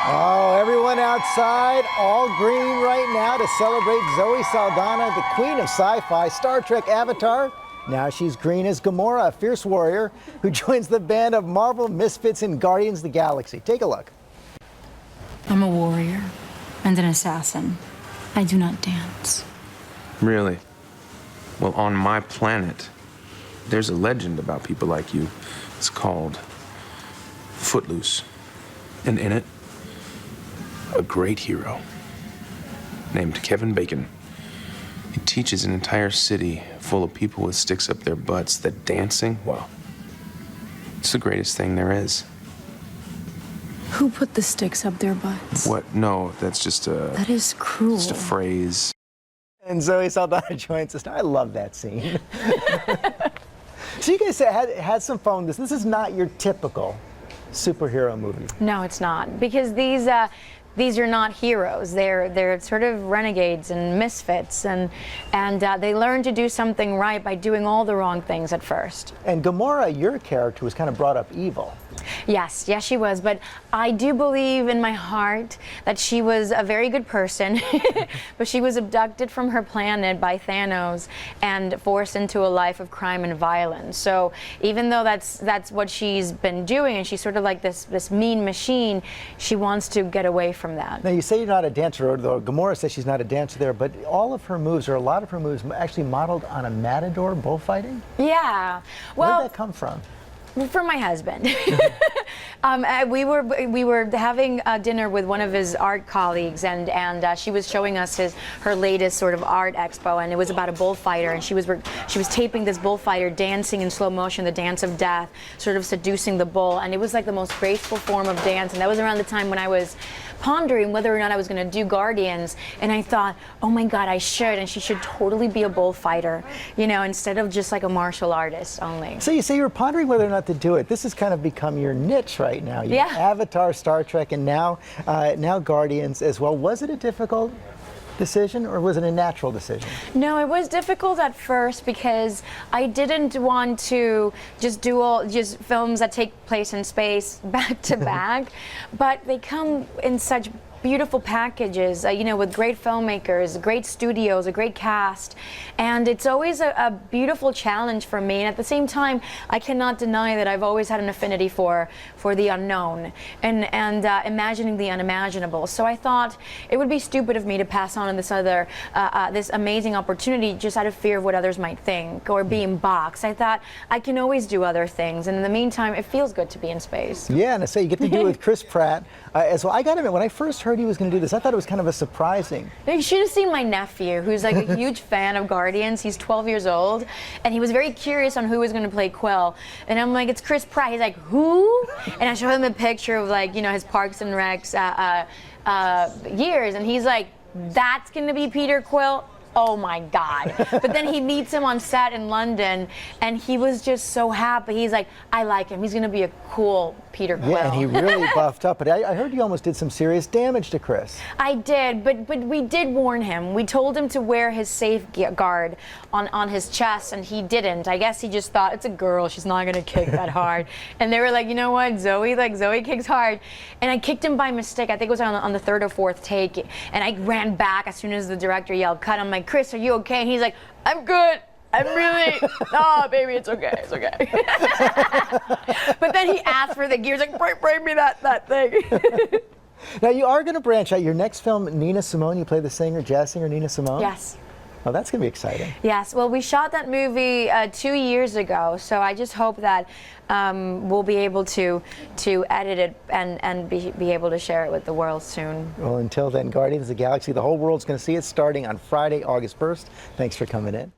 Oh, everyone outside, all green right now to celebrate Zoe Saldana, the queen of sci-fi, Star Trek Avatar. Now she's green as Gamora, a fierce warrior who joins the band of Marvel misfits in Guardians of the Galaxy. Take a look. I'm a warrior and an assassin. I do not dance. Really? Well, on my planet, there's a legend about people like you. It's called Footloose. And in it, a great hero named Kevin Bacon. He teaches an entire city full of people with sticks up their butts that dancing, well, it's the greatest thing there is. Who put the sticks up their butts? What? No, that's just a... That is cruel. Just a phrase. And Zoe Saldana joins us. I love that scene. So you guys had some fun with this. This is not your typical superhero movie. No, it's not, because these are not heroes. They're sort of renegades and misfits, and they learn to do something right by doing all the wrong things at first. And Gamora, your character, was kind of brought up evil. Yes, she was, but I do believe in my heart that she was a very good person, but she was abducted from her planet by Thanos and forced into a life of crime and violence. So even though that's what she's been doing, and she's sort of like this mean machine, she wants to get away from that. Now you say you're not a dancer, though Gamora says she's not a dancer there, but all of her moves, or a lot of her moves, actually modeled on a matador bullfighting? Yeah. Well, where did that come from? From my husband. We were having dinner with one of his art colleagues, and she was showing us her latest sort of art expo, and it was about a bullfighter, and she was taping this bullfighter dancing in slow motion, the dance of death, sort of seducing the bull, and it was like the most graceful form of dance. And that was around the time when I was pondering whether or not I was going to do Guardians, and I thought, oh my God, I should, and she should totally be a bullfighter, you know, instead of just like a martial artist only. So you say you were pondering whether or not to do it. This has kind of become your niche right now. You Yeah. Avatar, Star Trek, and now Guardians as well. Was it a difficult decision, or was it a natural decision? No, it was difficult at first because I didn't want to just do just films that take place in space back to back, but they come in such beautiful packages, you know, with great filmmakers, great studios, a great cast, and it's always a beautiful challenge for me. And at the same time, I cannot deny that I've always had an affinity for the unknown and imagining the unimaginable. So I thought it would be stupid of me to pass on this other this amazing opportunity just out of fear of what others might think or being boxed. I thought I can always do other things, and in the meantime, it feels good to be in space. Yeah, and I say you get to do it with Chris Pratt as well. I got to admit, when I first heard he was going to do this, I thought it was kind of a surprising. You should have seen my nephew, who's like a huge fan of Guardians. He's 12 years old, and he was very curious on who was going to play Quill. And I'm like, it's Chris Pratt. He's like, who? And I showed him a picture of, like, you know, his Parks and Recs years, and he's like, that's going to be Peter Quill? Oh my God. But then he meets him on set in London, and he was just so happy. He's like, I like him. He's going to be a cool Peter Quill. Yeah, and he really buffed up. But I heard you almost did some serious damage to Chris. I did, but we did warn him. We told him to wear his safeguard on his chest, and he didn't. I guess he just thought, it's a girl, she's not going to kick that hard. And they were like, you know what, Zoe kicks hard. And I kicked him by mistake. I think it was on the third or fourth take. And I ran back as soon as the director yelled, cut. I'm like, Chris, are you okay? And he's like, I'm good. I'm really, oh, baby, it's okay, it's okay. But then he asked for the gear. He's like, bring me that thing. Now, you are going to branch out. Your next film, Nina Simone, you play the singer, jazz singer Nina Simone? Yes. Oh, that's going to be exciting. Yes, well, we shot that movie 2 years ago, so I just hope that we'll be able to edit it and be able to share it with the world soon. Well, until then, Guardians of the Galaxy, the whole world's going to see it starting on Friday, August 1st. Thanks for coming in.